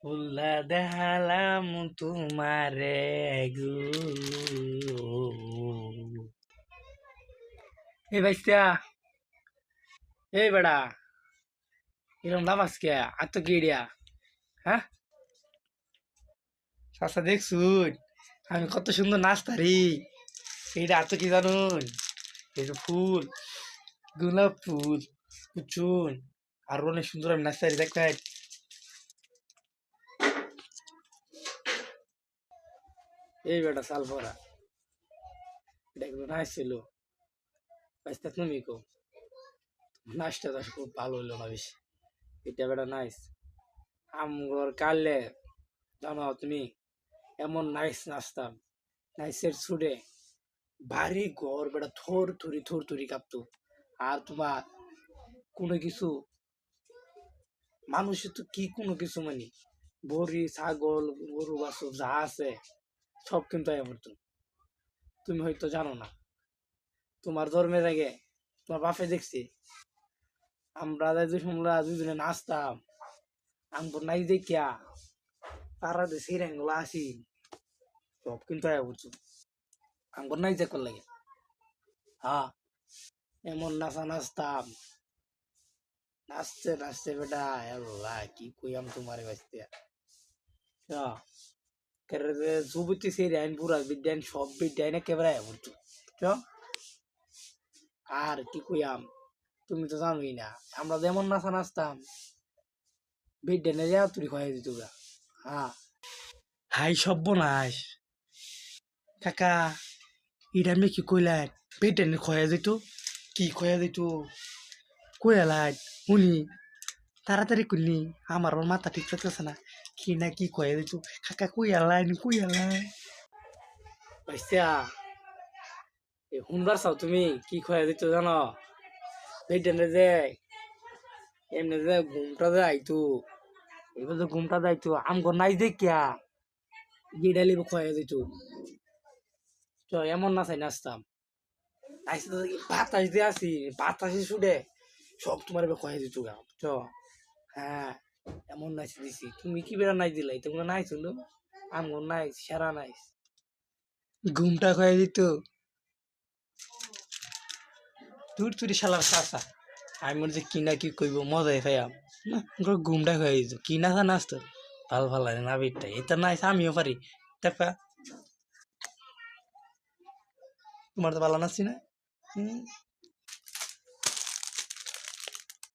উল্লা দেখালাম তোমারে গো। এই বাইস্তা, এই বেড়া, এরকম লাভ আজকে আর তো গিয়ে হ্যাঁ চাষা দেখছুন আমি কত সুন্দর নাচতারি। এইটা আর তো কি জানুন, এই যে ফুল, গোলাপ ফুল বুঝছুন, আর অনেক সুন্দর আমি নাচতারি দেখবেন। এই বেটা সাল ভরা এটা কিন্তু নাচছিল বাইস্তা, তুমি কো নাচটা তো খুব ভালো হইলো না বেশি, এটা বেটা নাইস আমগর কালে জানো তুমি, এমন নাইস নাচতাম, নাইসের ছুটে ভারী ঘর বেটা থর থরি কাঁপতো। আর তোমার কোনো কিছু মানুষের তো কি কোনো কিছু মানে বড়ি ছাগল গরু বাছুর যা আছে সব কিন্তু আয়া পড়তো। তুমি হয়তো জানো না, তোমার ধর্মের আগে তোমার বাপে দেখছি আমরা দুজনে নাচতাম, আমগো নাই দেখিয়া তারা যে সিরেঙ্গুলো আসি সব কিন্তু আয়া পড়তো আমগো নাই যে লাগে। হ্যাঁ, এমন নাচা নাচতাম, নাচতে নাচতে বেটা আল্লাহ কি কইয়াম তোমারে বাঁচতে। যুবতী সেই আইন পুরা বিদ্যান সব বিদ্যান একেবারে বুঝছো। আর কি কইয়াম, তুমি তো জানোই না আমরা যেমন নাচা নাচতাম বিদ্যানে যা তুই খাই দিত গা। হ্যাঁ, হাই সর্বনাশ কাকা, এটা আমি কি কইলাই বিদ্যানে খয়া দিত, কি খয়া দিত কইলাই উনি তাড়াতাড়ি করলি, আমার ওর মাথা ঠিক থাকতেছে না, কি না কি খয়া দিত কাকা কই আলাই ভাইসা। শুনবার চাও তুমি কি খয়া দিত জানো, বিদ্যানে যে এমনি যে ঘুমটা যে আইতো, এবার যে ঘুমটা যাইতো আমগো নাই দেখিয়া গিডালি খয়া দিত। চ এমন নাচাই নাচতাম, নাচতে থাকি বাতাস দিয়ে আসি, বাতাসে ছুটে সব তোমার খয়া দিত গা চ। হ্যাঁ, এমন নাচি দিছি, তুমি কি বেড়া নাই দিলাই, তোমরা নাইছিল আমগো নাই সেরা নাইস ঘুমটা খয়া দিত। দূর তুরি শালার চাষা, আমি মনে কি না কি কইব মজাই খাইয়াম না, ঘুমটা খয়া দিত কি নাচা নাচতো ভাল ভাল লাগে না বিটটা এটা নাইস আমিও পারি দেখা। তোমার তো ভালো নাচছি না।